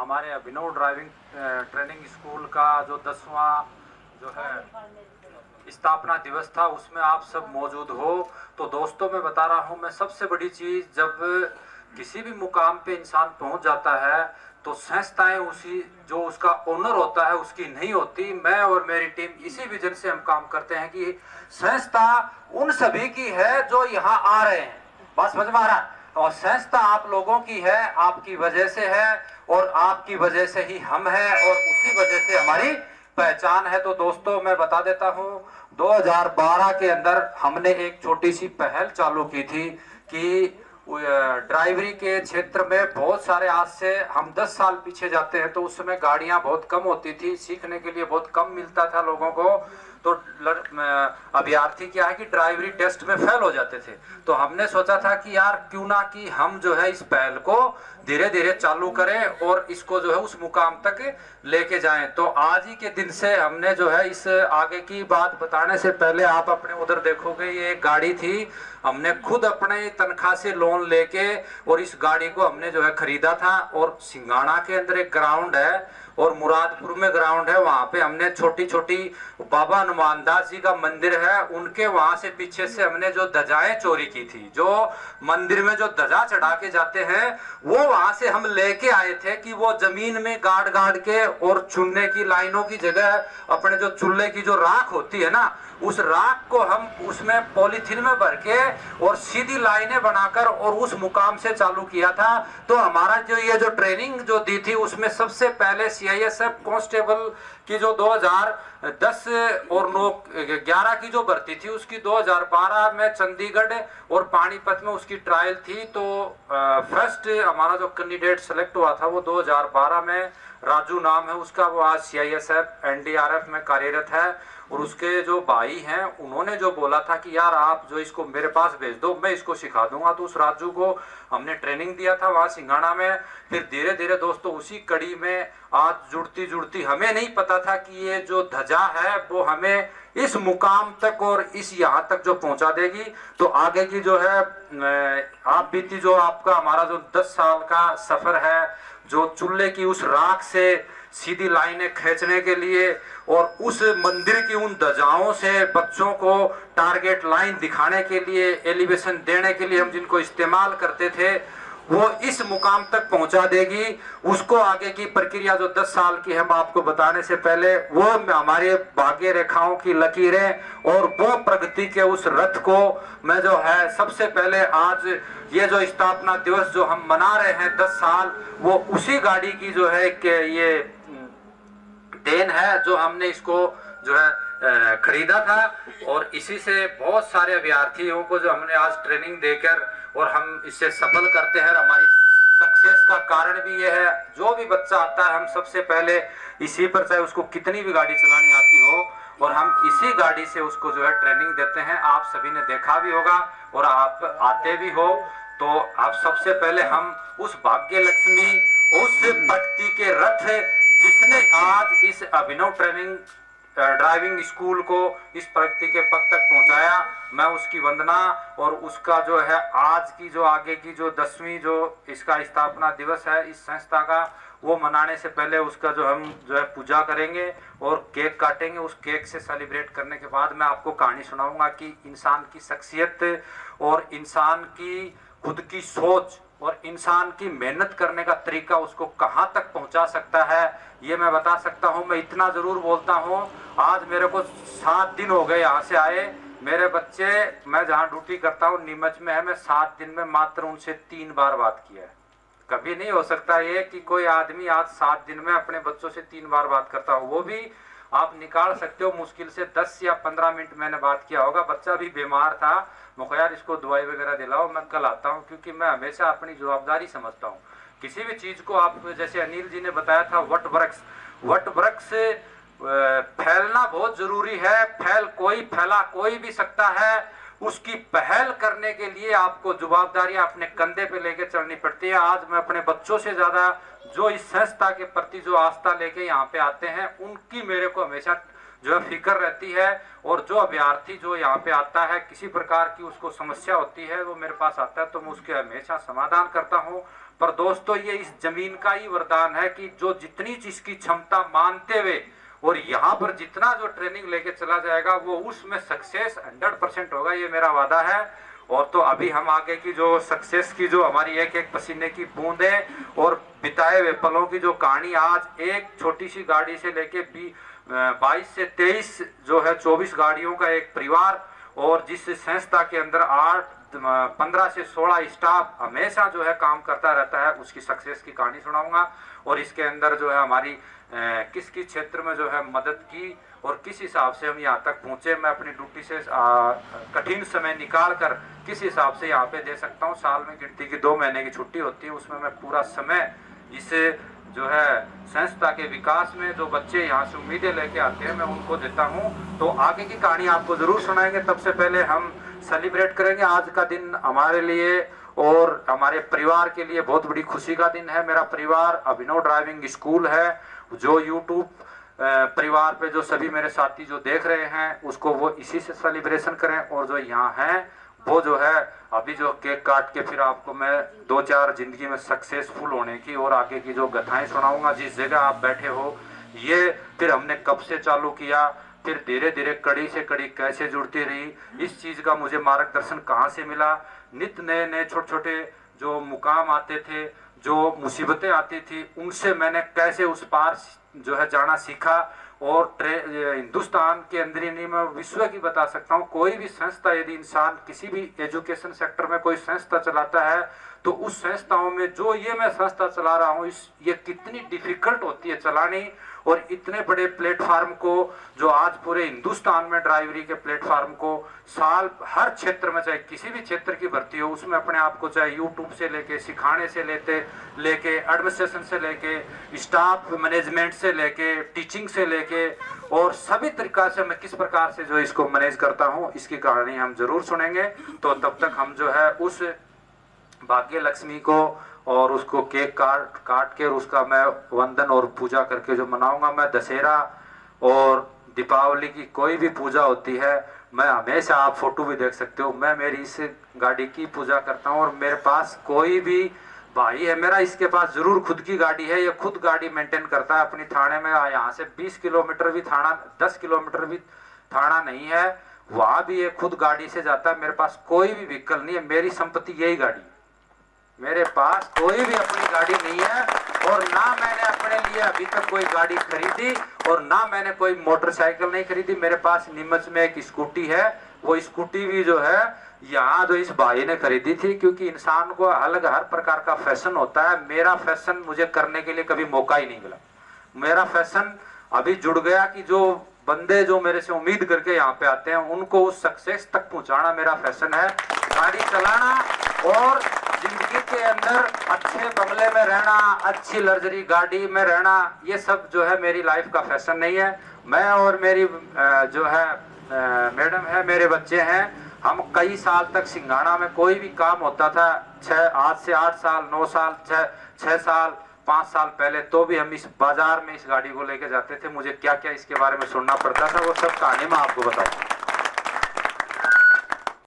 हमारे अभिनव driving training school का जो 10वां जो है स्थापना दिवस था, उसमें आप सब मौजूद हो। तो दोस्तों, मैं बता रहा हूँ, मैं सबसे बड़ी चीज़, जब किसी भी मुकाम पे इंसान पहुंच जाता है तो संस्थाएं उसी जो उसका ओनर होता है उसकी नहीं होती। मैं और मेरी टीम इसी विजन से हम काम करते हैं कि संस्था उन सभी की है जो यहाँ आ रहे हैं। बात समझ में आ रहा है? और संस्था आप लोगों की है, आपकी वजह से है, और आपकी वजह से ही हम हैं, और उसी वजह से हमारी पहचान है। तो दोस्तों, मैं बता देता हूं, 2012 के अंदर हमने एक छोटी सी पहल चालू की थी कि ड्राइवरी के क्षेत्र में बहुत सारे, आज से हम 10 साल पीछे जाते हैं तो उस समय गाड़ियां बहुत कम होती थी, सीखने के लिए बहुत कम मिलता था लोगों को। तो अभ्यर्थी क्या है कि ड्राइवरी टेस्ट में फेल हो जाते थे। तो हमने सोचा था कि यार क्यों ना कि हम जो है इस पहल को धीरे धीरे चालू करें और इसको जो है उस मुकाम तक लेके जाएं। तो आज ही के दिन से हमने जो है, इस आगे की बात बताने से पहले आप अपने उधर देखोगे, ये एक गाड़ी थी, हमने खुद अपने तनख्वाह से लोन लेके और इस गाड़ी को हमने जो है खरीदा था। और सिंगाना के अंदर एक ग्राउंड है और मुरादपुर में ग्राउंड है, वहां पे हमने छोटी छोटी, बाबा हनुमान दास जी का मंदिर है, उनके वहां से पीछे से हमने जो ध्वजाएं चोरी की थी, जो मंदिर में जो ध्वजा चढ़ा के जाते हैं, वो वहां से हम लेके आए थे कि वो जमीन में गाड़ गाड़ के और चुनने की लाइनों की जगह अपने जो चूल्हे की जो राख होती है ना, उस राख को हम उसमें पॉलीथीन में भर के और सीधी लाइनें बनाकर और उस मुकाम से चालू किया था। तो हमारा जो ये जो ट्रेनिंग जो दी थी, उसमें सबसे पहले सीआईएसएफ कांस्टेबल की जो 2010 और 11 की जो भर्ती थी, उसकी 2012 में चंडीगढ़ और पानीपत में उसकी ट्रायल थी। तो फर्स्ट हमारा जो कैंडिडेट सेलेक्ट हुआ था वो 2012 में, राजू नाम है उसका, वो आज सीआईएसएफ एनडीआरएफ में कार्यरत है। और उसके जो भाई हैं, उन्होंने जो बोला था कि यार आप जो इसको मेरे पास भेज दो, मैं इसको सिखा दूंगा। तो उस राजू को हमने ट्रेनिंग दिया था वहां सिंगाना में। फिर धीरे धीरे दोस्तों उसी कड़ी में आज जुड़ती जुड़ती, हमें नहीं पता था कि ये जो ध्वजा है वो हमें इस मुकाम तक और इस यहाँ तक जो पहुंचा देगी। तो आगे की जो है आप बीती जो आपका हमारा जो 10 साल का सफर है, जो चूल्हे की उस राख से सीधी लाइनें खींचने के लिए और उस मंदिर की उन ध्वजाओं से बच्चों को टारगेट लाइन दिखाने के लिए, एलिवेशन देने के लिए हम जिनको इस्तेमाल करते थे, वो इस मुकाम तक पहुंचा देगी। उसको आगे की प्रक्रिया जो 10 साल की हम आपको बताने से पहले, वो हमारे भाग्य रेखाओं की लकीरें और वो प्रगति के उस रथ को मैं जो है सबसे पहले आज ये जो स्थापना दिवस जो हम मना रहे हैं 10 साल, वो उसी गाड़ी की जो है कि ये देन है, जो हमने इसको जो है खरीदा था। और इसी से बहुत सारे अभ्यर्थियों को जो हमने आज ट्रेनिंग देकर और हम इससे सफल करते हैं। हमारी सक्सेस का कारण भी ये है, जो भी बच्चा आता है हम सबसे पहले इसी पर, चाहे उसको कितनी भी गाड़ी चलानी आती हो, और हम इसी गाड़ी से उसको जो है ट्रेनिंग देते हैं। आप सभी ने देखा भी होगा और आप आते भी हो। तो आप सबसे पहले हम उस भाग्य लक्ष्मी, उस भक्ति के रथ जिसने आज इस अभिनव ट्रेनिंग ड्राइविंग स्कूल को इस प्रगति के पद तक पहुंचाया, मैं उसकी वंदना और उसका जो है आज की जो आगे की जो 10वीं जो इसका स्थापना दिवस है इस संस्था का, वो मनाने से पहले उसका जो हम जो है पूजा करेंगे और केक काटेंगे। उस केक से सेलिब्रेट करने के बाद मैं आपको कहानी सुनाऊंगा कि इंसान की शख्सियत और इंसान की खुद की सोच और इंसान की मेहनत करने का तरीका उसको कहाँ तक पहुँचा सकता है, ये मैं बता सकता हूँ। मैं इतना ज़रूर बोलता हूँ, आज मेरे को 7 दिन हो गए यहाँ से आए। मेरे बच्चे, मैं जहाँ ड्यूटी करता हूँ नीमच में है, मैं 7 दिन में मात्र उनसे 3 बार बात किया है। कभी नहीं हो सकता ये कि कोई आदमी आज 7 दिन में अपने बच्चों से 3 बार बात करता हो। वो भी आप निकाल सकते हो मुश्किल से 10 या 15 मिनट मैंने बात किया होगा। बच्चा भी बीमार था, मुझे यार इसको दवाई वगैरह दिलाओ, मैं कल आता हूँ, क्योंकि मैं हमेशा अपनी जवाबदारी समझता हूँ। किसी भी चीज को आप, जैसे अनिल जी ने बताया था, वट वृक्ष फैलना बहुत जरूरी है। फैला कोई भी सकता है, उसकी पहल करने के लिए आपको जवाबदारियां अपने कंधे पे लेके चलनी पड़ती है। आज मैं अपने बच्चों से ज्यादा जो इस संस्था के प्रति जो आस्था लेके यहाँ पे आते हैं, उनकी मेरे को हमेशा जो है फिक्र रहती है। और जो अभ्यर्थी जो यहाँ पे आता है, किसी प्रकार की उसको समस्या होती है, वो मेरे पास आता है तो मैं उसके हमेशा समाधान करता हूँ। पर दोस्तों ये इस जमीन का ही वरदान है कि जो जितनी चीज की क्षमता मानते हुए और यहाँ पर जितना जो ट्रेनिंग लेके चला जाएगा वो उसमें सक्सेस 100% होगा, ये मेरा वादा है। और तो अभी हम आगे की जो सक्सेस की जो हमारी एक एक पसीने की बूंद है और बिताए हुए पलों की जो कहानी, आज एक छोटी सी गाड़ी से लेके 22 से 23 जो है 24 गाड़ियों का एक परिवार, और जिस संस्था के अंदर 15 से 16 स्टाफ हमेशा जो है काम करता रहता है, उसकी सक्सेस की कहानी सुनाऊंगा। और इसके अंदर जो है हमारी किस किस क्षेत्र में जो है मदद की और किस हिसाब से हम यहाँ तक पहुंचे, मैं अपनी ड्यूटी से कठिन समय निकाल कर किस हिसाब से यहाँ पे दे सकता हूँ। साल में गिनती की 2 महीने की छुट्टी होती है, उसमें मैं पूरा समय इसे जो है संस्था के विकास में जो बच्चे यहाँ से उम्मीदें लेके आते हैं मैं उनको देता हूँ। तो आगे की कहानी आपको जरूर सुनाएंगे। तब से पहले हम सेलिब्रेट करेंगे। आज का दिन हमारे लिए और हमारे परिवार के लिए बहुत बड़ी खुशी का दिन है। मेरा परिवार अभिनव ड्राइविंग स्कूल है, जो यूट्यूब परिवार पे जो सभी मेरे साथी जो देख रहे हैं उसको वो इसी से सेलिब्रेशन करें, और जो यहाँ हैं वो जो है अभी जो केक काट के फिर आपको मैं 2-4 जिंदगी में सक्सेसफुल होने की और आगे की जो कथाएं सुनाऊंगा। जिस जगह आप बैठे हो ये फिर हमने कब से चालू किया, फिर धीरे धीरे कड़ी से कड़ी कैसे जुड़ती रही, इस चीज का मुझे मार्गदर्शन कहाँ से मिला, नित नए नए छोटे छोटे जो मुकाम आते थे, जो मुसीबतें आती थी, उनसे मैंने कैसे उस पार जो है जाना सीखा। और हिंदुस्तान के अंदर ही नहीं, मैं विश्व की बता सकता हूँ, कोई भी संस्था यदि इंसान किसी भी एजुकेशन सेक्टर में कोई संस्था चलाता है तो उस संस्थाओं में जो ये मैं संस्था चला रहा हूँ ये कितनी डिफिकल्ट होती है चलानी, और इतने बड़े प्लेटफार्म को जो आज पूरे हिंदुस्तान में ड्राइवरी के प्लेटफार्म को साल हर क्षेत्र में, चाहे किसी भी क्षेत्र की भर्ती हो उसमें अपने आप को चाहे यूट्यूब से लेके सिखाने से लेके एडमिनिस्ट्रेशन से लेके स्टाफ मैनेजमेंट से लेके टीचिंग से लेके और सभी तरीका से मैं किस प्रकार से जो इसको मैनेज करता हूँ, इसकी कहानी हम जरूर सुनेंगे। तो तब तक हम जो है उस भाग्य लक्ष्मी को और उसको केक काट के उसका मैं वंदन और पूजा करके जो मनाऊंगा। मैं दशहरा और दीपावली की कोई भी पूजा होती है, मैं हमेशा, आप फोटो भी देख सकते हो, मैं मेरी इस गाड़ी की पूजा करता हूँ। और मेरे पास कोई भी भाई है मेरा, इसके पास जरूर खुद की गाड़ी है, ये खुद गाड़ी मेंटेन करता है अपनी थाने में। यहाँ से 20 किलोमीटर भी थाना, 10 किलोमीटर भी थाना नहीं है, वहां भी ये खुद गाड़ी से जाता है। मेरे पास कोई भी व्हीकल नहीं है, मेरी संपत्ति यही गाड़ी, मेरे पास कोई भी अपनी गाड़ी नहीं है। और ना मैंने अपने लिए अभी तक कोई गाड़ी खरीदी और ना मैंने कोई मोटरसाइकिल नहीं खरीदी। मेरे पास नीमच में एक स्कूटी है, वो स्कूटी भी जो है यहाँ जो इस भाई ने खरीदी थी, क्योंकि इंसान को अलग हर प्रकार का फैशन होता है। मेरा फैशन मुझे करने के लिए कभी मौका ही नहीं मिला। मेरा फैशन अभी जुड़ गया कि जो बंदे जो मेरे से उम्मीद करके यहाँ पे आते हैं उनको उस सक्सेस तक पहुंचाना मेरा फैशन है। गाड़ी चलाना और जिंदगी के अंदर अच्छे बंगले में रहना, अच्छी लग्जरी गाड़ी में रहना, ये सब जो है मेरी लाइफ का फैशन नहीं है। मैं और मेरी जो है मैडम है, मेरे बच्चे हैं, हम कई साल तक सिंघाड़ा में कोई भी काम होता था, आज से 8 साल 9 साल 6 साल 5 साल पहले, तो भी हम इस बाजार में इस गाड़ी को लेके जाते थे। मुझे क्या क्या इसके बारे में सुनना पड़ता था, वो सब कहानी मैं आपको बताऊं।